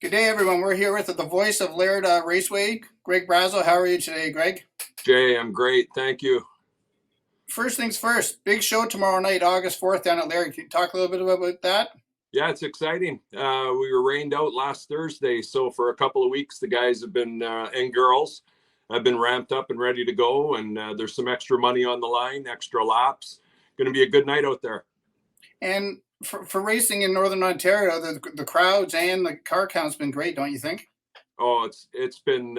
Good day, everyone. We're here with the voice of Laird Raceway, Greg Brazeau. How are you today, Greg? Jay, I'm great. Thank you. First things first, big show tomorrow night, August 4th down at Laird. Can you talk a little bit about that? Yeah, it's exciting. We were rained out last Thursday, so for a couple of weeks, the guys have been, and girls, have been ramped up and ready to go, and there's some extra money on the line, extra laps. Going to be a good night out there. And for racing in Northern Ontario, the crowds and the car count's been great, don't you think? Oh, it's been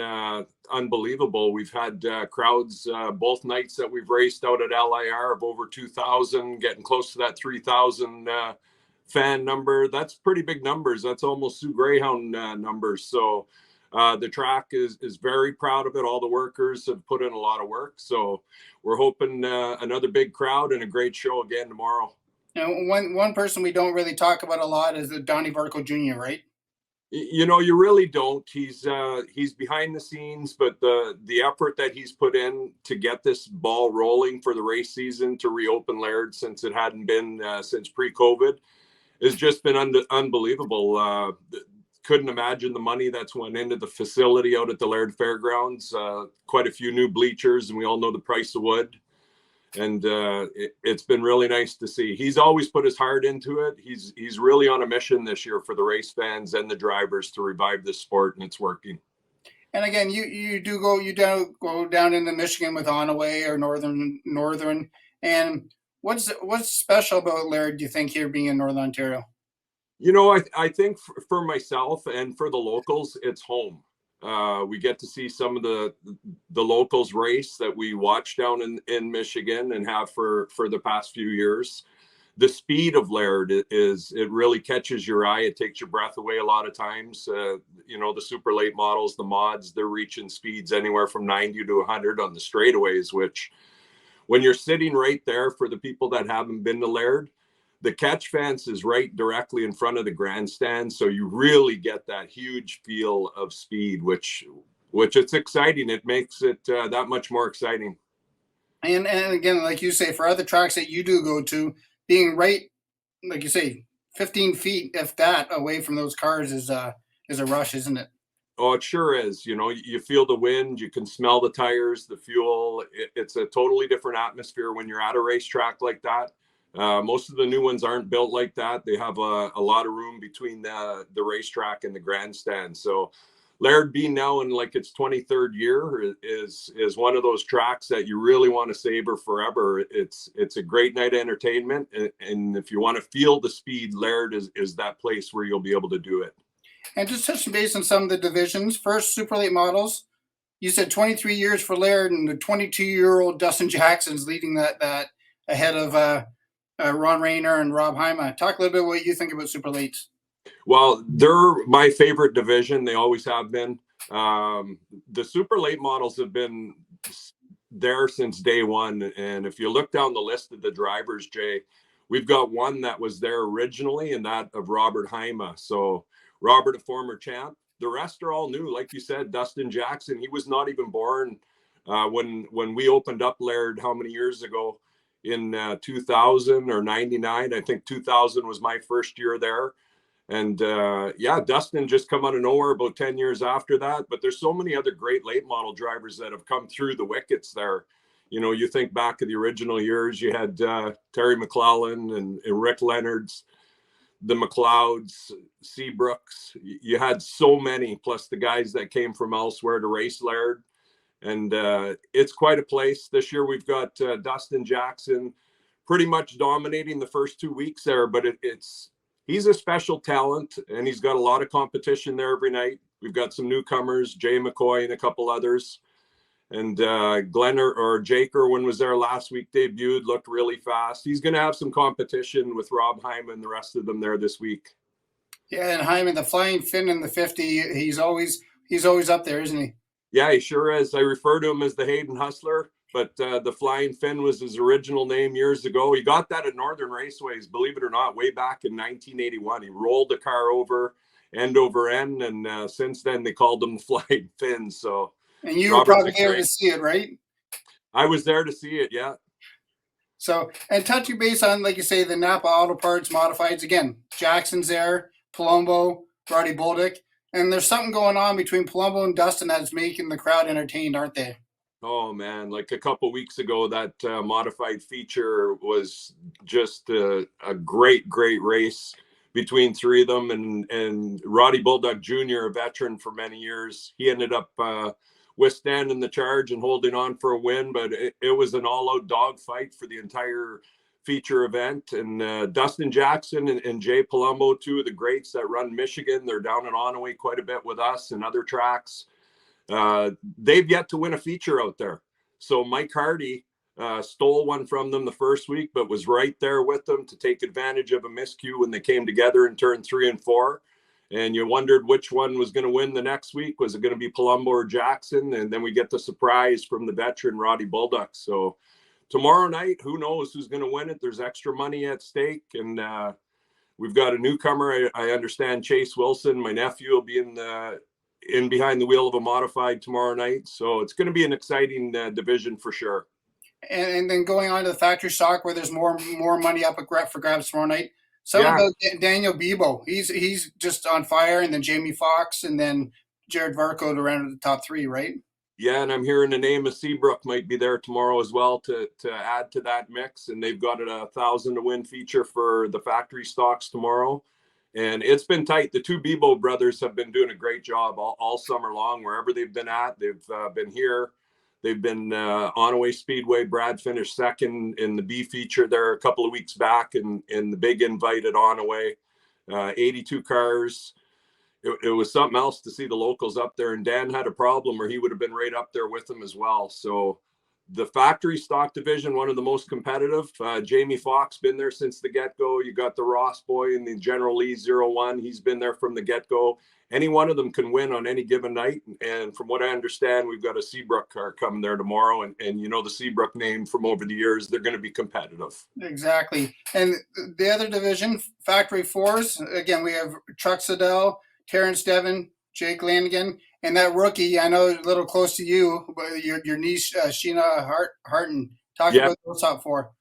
unbelievable. We've had crowds both nights that we've raced out at LIR of over 2,000, getting close to that 3,000 fan number. That's pretty big numbers. That's almost Sioux Greyhound numbers. So the track is very proud of it. All the workers have put in a lot of work. So we're hoping another big crowd and a great show again tomorrow. One person we don't really talk about a lot is Donnie Varco Jr., right? You know, you really don't. He's behind the scenes, but the effort that he's put in to get this ball rolling for the race season to reopen Laird, since it hadn't been since pre-COVID, has just been unbelievable. Couldn't imagine the money that's went into the facility out at the Laird Fairgrounds. Quite a few new bleachers, and we all know the price of wood. And it's been really nice to see. He's always put his heart into it. He's really on a mission this year for the race fans and the drivers to revive this sport, and it's working. And again, you do go down into Michigan with Onaway or Northern. And what's special about Laird, do you think, here being in Northern Ontario? You know, I think for myself and for the locals, it's home. We get to see some of the locals race that we watch down in Michigan and have for the past few years. The speed of Laird it really catches your eye. It takes your breath away a lot of times. You know, the super late models, the mods, they're reaching speeds anywhere from 90 to 100 on the straightaways, which when you're sitting right there, for the people that haven't been to Laird, the catch fence is right directly in front of the grandstand, so you really get that huge feel of speed, which it's exciting. It makes it that much more exciting. And again, like you say, for other tracks that you do go to, being right, like you say, 15 feet, if that, away from those cars is a rush, isn't it? Oh, it sure is. You know, you feel the wind, you can smell the tires, the fuel. It's a totally different atmosphere when you're at a racetrack like that. Most of the new ones aren't built like that. They have a lot of room between the racetrack and the grandstand. So Laird being now in like its 23rd year is one of those tracks that you really want to savor forever. It's a great night of entertainment. And if you want to feel the speed, Laird is that place where you'll be able to do it. And just touching base on some of the divisions, first super late models, you said 23 years for Laird, and the 22-year-old Dustin Jackson's leading that ahead of Ron Rayner and Rob Heima. Talk a little bit what you think about super lates. Well, they're my favorite division. They always have been. The super late models have been there since day one. And if you look down the list of the drivers, Jay, we've got one that was there originally, and that of Robert Heima. So Robert, a former champ. The rest are all new. Like you said, Dustin Jackson, he was not even born when we opened up Laird how many years ago? In 2000 or 99. I think 2000 was my first year there. And yeah, Dustin just come out of nowhere about 10 years after that. But there's so many other great late model drivers that have come through the wickets there. You know, you think back to the original years, you had Terry McClellan and Rick Leonards, the McLeods, Seabrooks. You had so many, plus the guys that came from elsewhere to race Laird. And it's quite a place. This year we've got Dustin Jackson pretty much dominating the first 2 weeks there, but he's a special talent, and he's got a lot of competition there every night. We've got some newcomers, Jay McCoy and a couple others. And Jake Irwin was there last week, debuted, looked really fast. He's going to have some competition with Rob Heima and the rest of them there this week. Yeah, and Heima, the Flying Finn in the 50, he's always up there, isn't he? Yeah, he sure is. I refer to him as the Hayden Hustler, but the Flying Finn was his original name years ago. He got that at Northern Raceways, believe it or not, way back in 1981. He rolled the car end over end, and since then they called him the Flying Finn. So, and you were probably there to see it, right? I was there to see it, yeah. So, and touching base on, like you say, the Napa Auto Parts Modifieds, again, Jackson's there, Palumbo, Roddy Bolduc. And there's something going on between Palumbo and Dustin that's making the crowd entertained, aren't they? Oh man, like a couple weeks ago, that modified feature was just a great race between three of them, and Roddy Bulldog Jr., a veteran for many years, he ended up withstanding the charge and holding on for a win. But it was an all-out dogfight for the entire feature event. And Dustin Jackson and Jay Palumbo, two of the greats that run Michigan, they're down in Onaway quite a bit with us and other tracks. They've yet to win a feature out there. So Mike Hardy stole one from them the first week, but was right there with them to take advantage of a miscue when they came together in turn 3 and 4. And you wondered which one was going to win the next week. Was it going to be Palumbo or Jackson? And then we get the surprise from the veteran Roddy Bulldog. So tomorrow night, who knows who's going to win it? There's extra money at stake. And we've got a newcomer. I understand Chase Wilson, my nephew, will be in behind the wheel of a modified tomorrow night. So it's going to be an exciting division for sure. And then going on to the factory stock where there's more money up for grabs tomorrow night. About Daniel Bebo. He's just on fire, and then Jamie Foxx, and then Jared Varco to round the top 3, right? Yeah, and I'm hearing the name of Seabrook might be there tomorrow as well to add to that mix. And they've got a 1,000 to win feature for the factory stocks tomorrow. And it's been tight. The two Bebo brothers have been doing a great job all summer long. Wherever they've been at, they've been here. They've been Onaway Speedway. Brad finished second in the B feature there a couple of weeks back in the big invite at Onaway. 82 cars. It was something else to see the locals up there. And Dan had a problem, or he would have been right up there with them as well. So the factory stock division, one of the most competitive. Jamie Foxx been there since the get-go. You got the Ross boy and the General Lee 01. He's been there from the get-go. Any one of them can win on any given night. And from what I understand, we've got a Seabrook car coming there tomorrow. And you know the Seabrook name from over the years, they're going to be competitive. Exactly. And the other division, Factory 4s, again, we have Chuck Siddell, Terrence Devon, Jake Lanigan, and that rookie, I know a little close to you, but your niece, Sheena Harton. Talk about those top 4.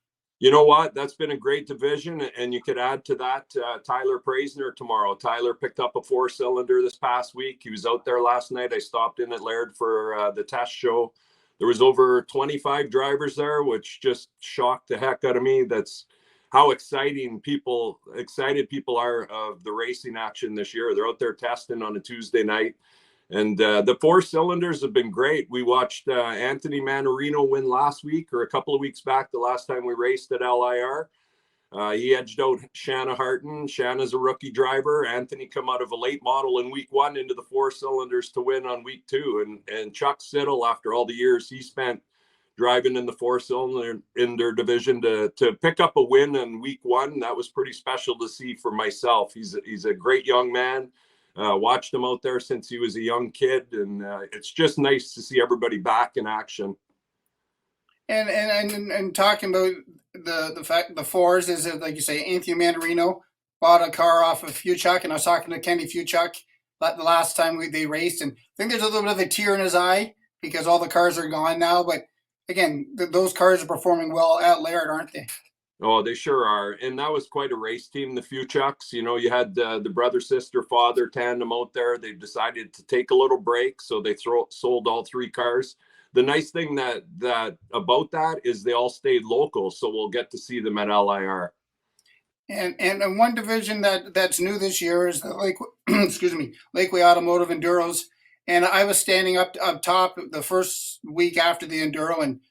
You know what? That's been a great division, and you could add to that Tyler Praisner tomorrow. Tyler picked up a 4-cylinder this past week. He was out there last night. I stopped in at Laird for the test show. There was over 25 drivers there, which just shocked the heck out of me. That's how excited people are of the racing action this year. They're out there testing on a Tuesday night. And the 4-cylinders have been great. We watched Anthony Manarino win last week, or a couple of weeks back, the last time we raced at LIR. He edged out Shanna Harton. Shanna's a rookie driver. Anthony come out of a late model in week 1 into the 4-cylinders to win on week 2. And Chuck Siddell, after all the years he spent driving in the 4-cylinder in their division, to pick up a win in week 1, that was pretty special to see for myself. He's a great young man. Watched him out there since he was a young kid, and it's just nice to see everybody back in action. And talking about the fact the 4s is that, like you say, Anthony Mandarino bought a car off of Fuchuk, and I was talking to Kenny Fuchuk the last time they raced, and I think there's a little bit of a tear in his eye because all the cars are gone now. But again, those cars are performing well at Laird, aren't they? Oh, they sure are. And that was quite a race team, the Fuchucks. You know, you had the brother, sister, father tandem out there. They decided to take a little break, so they sold all 3 cars. The nice thing that about that is they all stayed local, so we'll get to see them at LIR. And one division that's new this year is the Lakewood Automotive Enduros. And I was standing up top the first week after the Enduro, and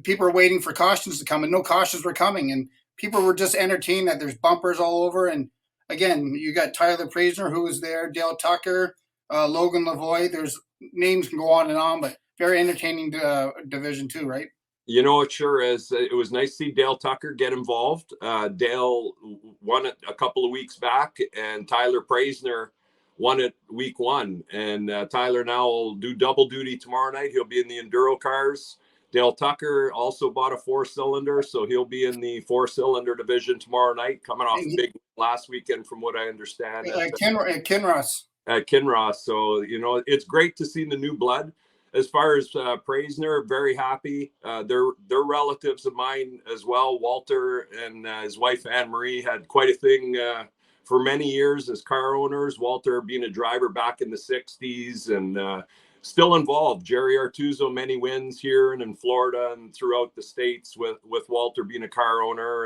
people were waiting for cautions to come, and no cautions were coming, and people were just entertained that there's bumpers all over. And again, you got Tyler Praisner, who was there, Dale Tucker, Logan Lavoie. There's names can go on and on, but very entertaining division too, right? You know, it sure is. It was nice to see Dale Tucker get involved. Dale won it a couple of weeks back, and Tyler Praisner won it week 1. And Tyler now will do double duty tomorrow night. He'll be in the Enduro cars. Dale Tucker also bought a 4-cylinder, so he'll be in the 4-cylinder division tomorrow night, coming off a big last weekend, from what I understand. At Kinross. At Kinross. So, you know, it's great to see the new blood. As far as Praisner, very happy. They're relatives of mine as well. Walter and his wife Anne Marie had quite a thing for many years as car owners. Walter being a driver back in the 60s and still involved. Jerry Artuso, many wins here and in Florida and throughout the States with Walter being a car owner.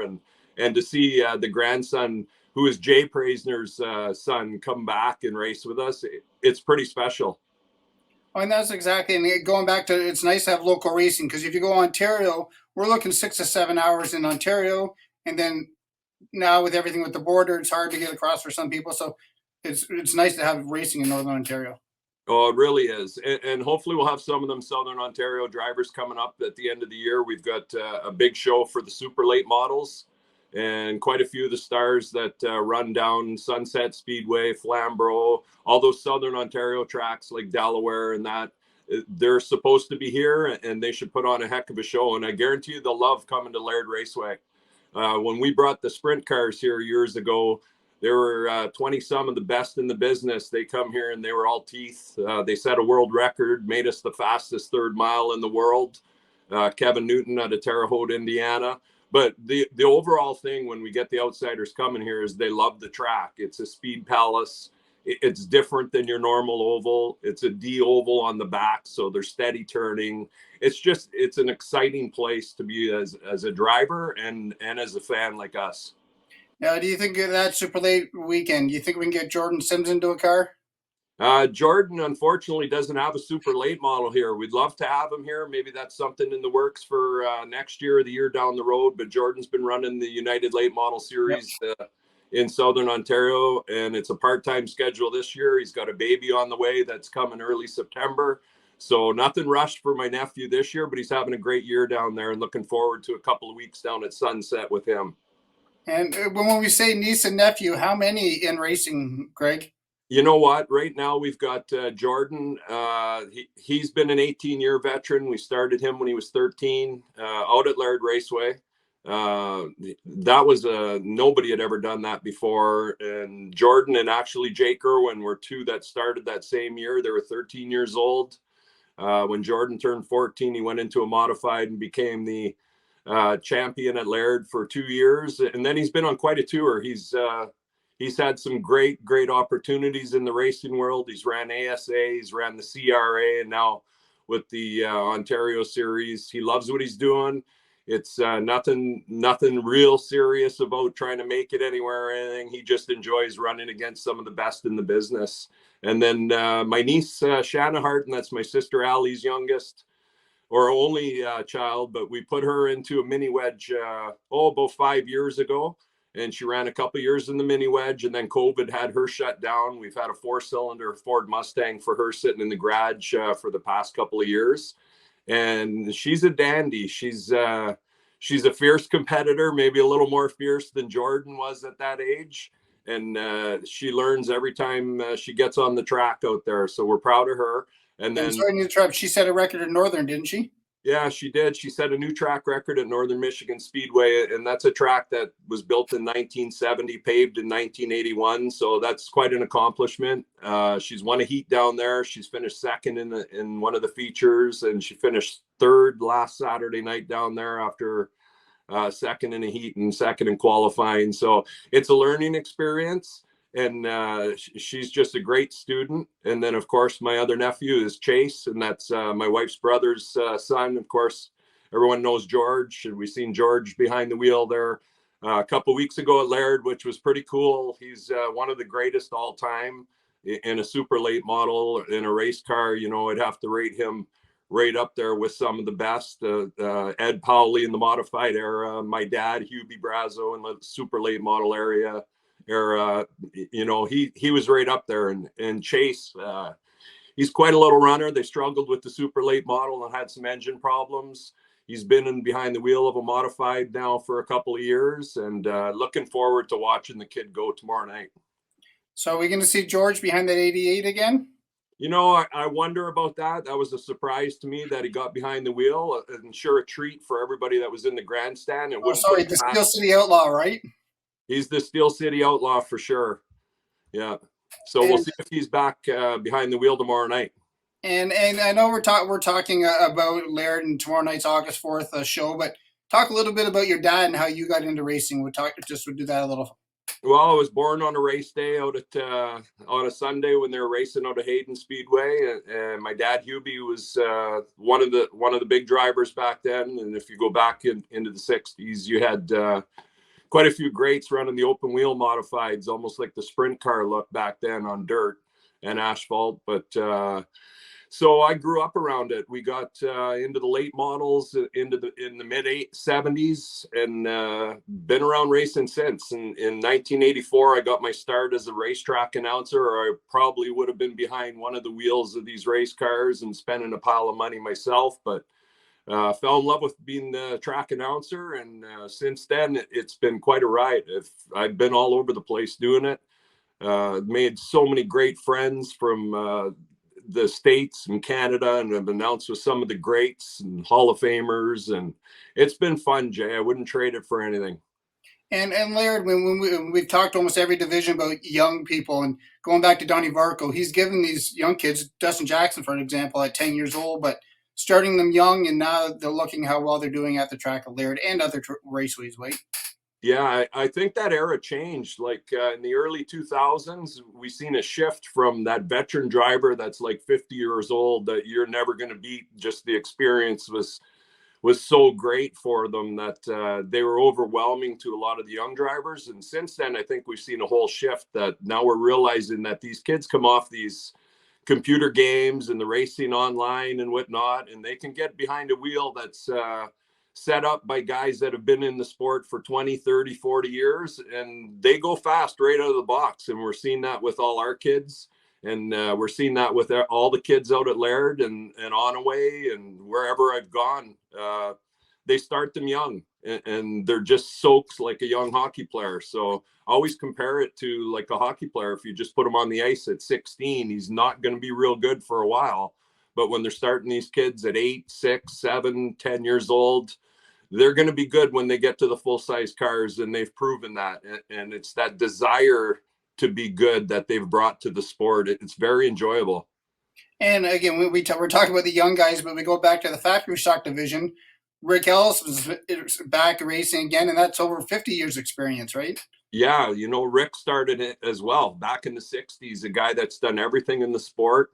And to see the grandson, who is Jay Praisner's son, come back and race with us, it's pretty special. And that's exactly, and going back to, it's nice to have local racing, because if you go Ontario, we're looking 6 to 7 hours in Ontario, and then now with everything with the border, it's hard to get across for some people. So it's nice to have racing in Northern Ontario. Oh, it really is. And hopefully we'll have some of them Southern Ontario drivers coming up at the end of the year. We've got a big show for the super late models and quite a few of the stars that run down Sunset Speedway, Flamborough, all those Southern Ontario tracks like Delaware and that. They're supposed to be here and they should put on a heck of a show. And I guarantee you they'll love coming to Laird Raceway. When we brought the sprint cars here years ago, there were 20 some of the best in the business. They come here and they were all teeth. They set a world record, made us the fastest third mile in the world. Kevin Newton out of Terre Haute, Indiana. But the overall thing when we get the outsiders coming here is they love the track. It's a speed palace. It's different than your normal oval. It's a D oval on the back, so they're steady turning. It's an exciting place to be as a driver and as a fan like us. Now, do you think that super late weekend, do you think we can get Jordan Sims into a car? Jordan, unfortunately, doesn't have a super late model here. We'd love to have him here. Maybe that's something in the works for next year or the year down the road. But Jordan's been running the United Late Model Series in Southern Ontario, and it's a part-time schedule this year. He's got a baby on the way that's coming early September. So nothing rushed for my nephew this year, but he's having a great year down there and looking forward to a couple of weeks down at Sunset with him. And when we say niece and nephew, how many in racing, Greg? You know what? Right now we've got Jordan. He's been an 18-year veteran. We started him when he was 13 out at Laird Raceway. That was nobody had ever done that before. And Jordan and actually Jake Irwin were two that started that same year. They were 13 years old. When Jordan turned 14, he went into a modified and became the champion at Laird for 2 years. And then he's been on quite a tour. He's had some great opportunities in the racing world. He's ran ASA, he's ran the CRA, and now with the Ontario series. He loves what he's doing. It's nothing real serious about trying to make it anywhere or anything. He just enjoys running against some of the best in the business. And then my niece, Shanna Hart, and that's my sister Allie's youngest or only child, but we put her into a mini wedge about 5 years ago. And she ran a couple of years in the mini wedge, and then COVID had her shut down. We've had a 4-cylinder Ford Mustang for her sitting in the garage for the past couple of years. And she's a dandy. She's a fierce competitor, maybe a little more fierce than Jordan was at that age. And she learns every time she gets on the track out there. So we're proud of her. And then she set a record in Northern, didn't she? Yeah, she did. She set a new track record at Northern Michigan Speedway, and that's a track that was built in 1970, paved in 1981. So that's quite an accomplishment. She's won a heat down there. She's finished second in one of the features, and she finished third last Saturday night down there after second in a heat and second in qualifying. So it's a learning experience. And she's just a great student. And then, of course, my other nephew is Chase, and that's my wife's brother's son. Of course, everyone knows George, and we've seen George behind the wheel there a couple of weeks ago at Laird, which was pretty cool. He's one of the greatest all time in a super late model in a race car. You know, I'd have to rate him right up there with some of the best. Ed Powley in the modified era, my dad, Hubie Brazeau in the super late model area. You know, he was right up there, and Chase, he's quite a little runner. They struggled with the super late model and had some engine problems. He's been behind the wheel of a modified now for a couple of years, and looking forward to watching the kid go tomorrow night. So are we going to see George behind that 88 again? You know, I wonder about that. That was a surprise to me that he got behind the wheel, and sure a treat for everybody that was in the grandstand. The Steel City Outlaw, right? He's the Steel City Outlaw for sure. Yeah. So we'll see if he's back behind the wheel tomorrow night. And I know we're talking about Laird and tomorrow night's August 4th show, but talk a little bit about your dad and how you got into racing. We'll do that a little. Well, I was born on a race day out at on a Sunday when they were racing out of Hayden Speedway, and my dad Hubie was one of the big drivers back then. And if you go back into the '60s, you had quite a few greats running the open wheel modifieds, almost like the sprint car look back then on dirt and asphalt. But so I grew up around it. We got into the late models in the mid '70s, and been around racing since. And in 1984, I got my start as a racetrack announcer, or I probably would have been behind one of the wheels of these race cars and spending a pile of money myself. But fell in love with being the track announcer, and since then it's been quite a ride. I've been all over the place doing it. Made so many great friends from the States and Canada, and I've announced with some of the greats and Hall of Famers, and it's been fun, Jay. I wouldn't trade it for anything. And Laird, we've talked almost every division about young people, and going back to Donnie Varco, he's given these young kids, Dustin Jackson, for an example, at 10 years old, but starting them young, and now they're looking how well they're doing at the track of Laird and other raceways, right? Yeah, I think that era changed. Like in the early 2000s, we seen a shift from that veteran driver that's like 50 years old that you're never going to beat. Just the experience was so great for them that they were overwhelming to a lot of the young drivers. And since then, I think we've seen a whole shift that now we're realizing that these kids come off these computer games and the racing online and whatnot, and they can get behind a wheel that's set up by guys that have been in the sport for 20, 30, 40 years, and they go fast right out of the box. And we're seeing that with all our kids, and we're seeing that with all the kids out at Laird and Onaway and wherever I've gone. They start them young, and they're just soaks like a young hockey player. So always compare it to like a hockey player. If you just put him on the ice at 16, he's not going to be real good for a while. But when they're starting these kids at 8, 6, 7, 10 years old, they're going to be good when they get to the full-size cars, and they've proven that. And it's that desire to be good that they've brought to the sport. It's very enjoyable. And again, we're talking about the young guys, but we go back to the factory stock division. Rick Ellis was back racing again, and that's over 50 years experience, right? Yeah, Rick started it as well back in the '60s, a guy that's done everything in the sport.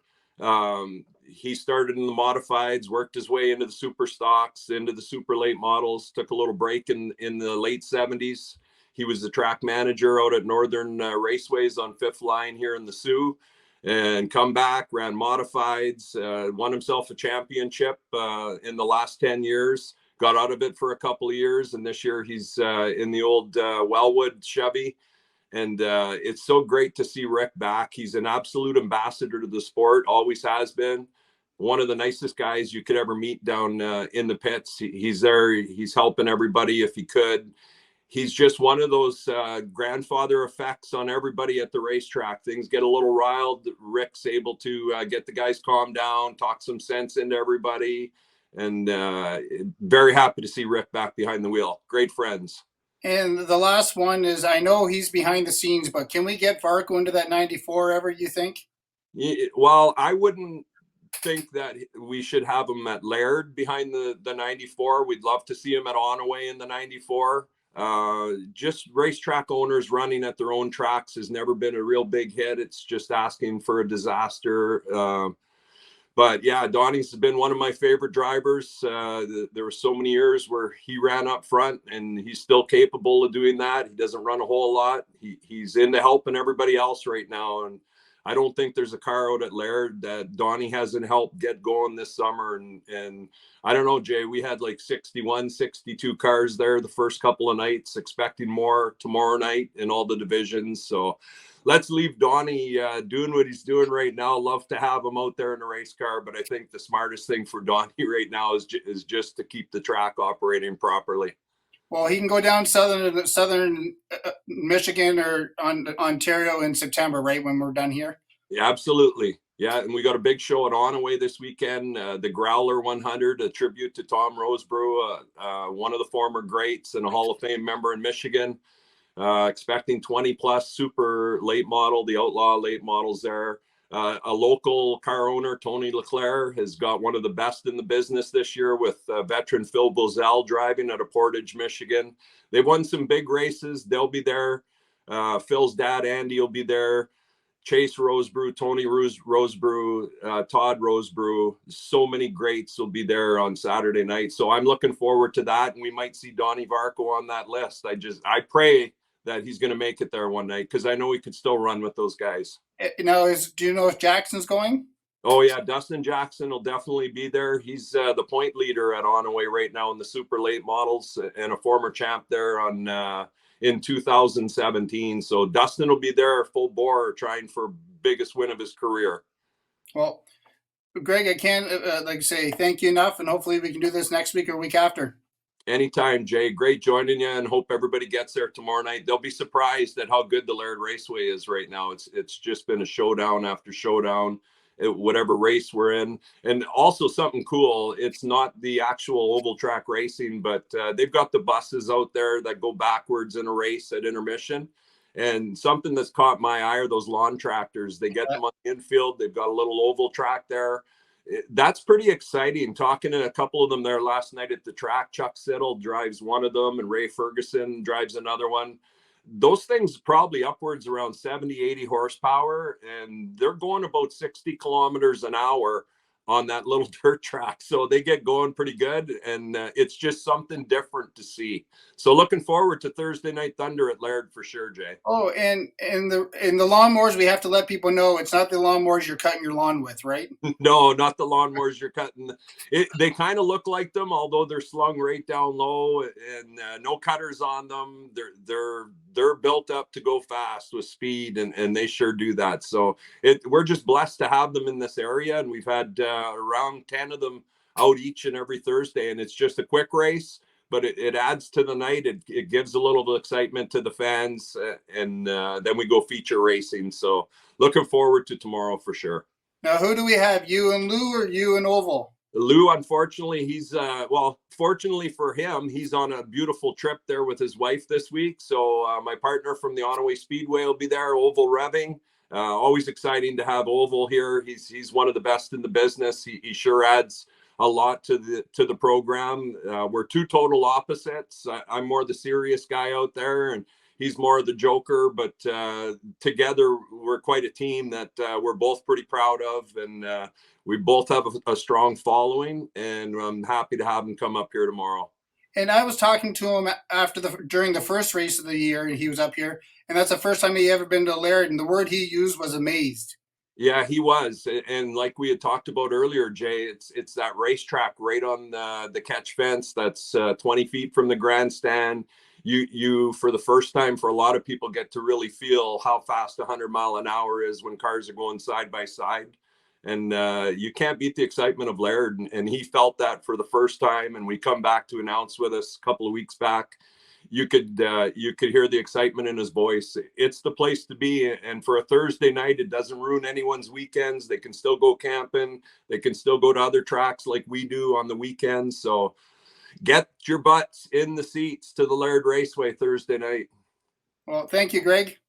He started in the modifieds, worked his way into the super stocks, into the super late models, took a little break in the late '70s. He was the track manager out at Northern Raceways on Fifth Line here in the Sioux, and come back, ran modifieds, won himself a championship in the last 10 years, got out of it for a couple of years, and this year he's in the old Wellwood Chevy. And it's so great to see Rick back. He's an absolute ambassador to the sport, always has been. One of the nicest guys you could ever meet down in the pits. He's there. He's helping everybody if he could. He's just one of those grandfather effects on everybody at the racetrack. Things get a little riled. Rick's able to get the guys calmed down, talk some sense into everybody. And very happy to see Rick back behind the wheel. Great friends. And the last one is, I know he's behind the scenes, but can we get Varco into that 94 ever, you think? Well, I wouldn't think that we should have him at Laird behind the 94. We'd love to see him at Onaway in the 94. Just racetrack owners running at their own tracks has never been a real big hit. It's just asking for a disaster. But yeah, Donnie's been one of my favorite drivers. There were so many years where he ran up front, and he's still capable of doing that. He doesn't run a whole lot. He's into helping everybody else right now. And I don't think there's a car out at Laird that Donnie hasn't helped get going this summer. And I don't know, Jay, we had like 61, 62 cars there the first couple of nights, expecting more tomorrow night in all the divisions. So let's leave Donnie doing what he's doing right now. Love to have him out there in a race car, but I think the smartest thing for Donnie right now is just to keep the track operating properly. Well, he can go down southern Michigan or Ontario in September, right, when we're done here? Yeah, absolutely. Yeah, and we got a big show at Onaway this weekend, the Growler 100, a tribute to Tom Rosebrew, one of the former greats and a Hall of Fame member in Michigan. Expecting 20 plus super late model, the outlaw late models there. A local car owner, Tony Leclerc, has got one of the best in the business this year with veteran Phil Bozell driving out of Portage, Michigan. They've won some big races. They'll be there. Phil's dad, Andy, will be there. Chase Rosebrew, Tony Rosebrew, Todd Rosebrew. So many greats will be there on Saturday night. So I'm looking forward to that. And we might see Donnie Varco on that list. I pray that he's going to make it there one night, because I know he could still run with those guys. Now, do you know if Jackson's going? Oh yeah, Dustin Jackson will definitely be there. He's the point leader at Automotive right now in the super late models, and a former champ there in 2017. So Dustin will be there full bore, trying for biggest win of his career. Well, Greg, I can't say thank you enough, and hopefully we can do this next week or week after. Anytime, Jay. Great joining you, and hope everybody gets there tomorrow night. They'll be surprised at how good the Laird Raceway is right now. It's just been a showdown after showdown, whatever race we're in. And also something cool, it's not the actual oval track racing, but they've got the buses out there that go backwards in a race at intermission. And something that's caught my eye are those lawn tractors. They get them on the infield. They've got a little oval track there. That's pretty exciting. Talking to a couple of them there last night at the track. Chuck Siddle drives one of them, and Ray Ferguson drives another one. Those things probably upwards around 70, 80 horsepower, and they're going about 60 kilometers an hour on that little dirt track. So they get going pretty good, and it's just something different to see. So looking forward to Thursday Night Thunder at Laird for sure, Jay. Oh, and in the lawnmowers, we have to let people know it's not the lawnmowers you're cutting your lawn with, right? No, not the lawnmowers you're cutting. They kind of look like them, although they're slung right down low, and no cutters on them. They're built up to go fast with speed, and they sure do that. So we're just blessed to have them in this area, and we've had around 10 of them out each and every Thursday, and it's just a quick race, but it adds to the night. It gives a little excitement to the fans, and then we go feature racing. So looking forward to tomorrow for sure. Now, who do we have? You and Lou, or you and Oval? Lou, unfortunately, he's fortunately for him, he's on a beautiful trip there with his wife this week. So my partner from the Automotive Speedway will be there, Oval Revving. Always exciting to have Oval here. He's one of the best in the business. He sure adds a lot to the program. We're two total opposites. I'm more the serious guy out there, and he's more the joker, but together we're quite a team that we're both pretty proud of, and we both have a strong following, and I'm happy to have him come up here tomorrow. And I was talking to him during the first race of the year, and he was up here, and that's the first time he ever been to Laird, and the word he used was amazed. Yeah, he was, and like we had talked about earlier, Jay, it's that racetrack right on the catch fence that's 20 feet from the grandstand. You for the first time, for a lot of people, get to really feel how fast 100-mile-an-hour is when cars are going side by side, and you can't beat the excitement of Laird, and he felt that for the first time. And we come back to announce with us a couple of weeks back. You could hear the excitement in his voice. It's the place to be, and for a Thursday night, it doesn't ruin anyone's weekends. They can still go camping. They can still go to other tracks like we do on the weekends. So get your butts in the seats to the Laird Raceway Thursday night. Well, thank you, Greg.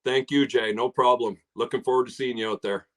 Thank you, Jay. No problem. Looking forward to seeing you out there.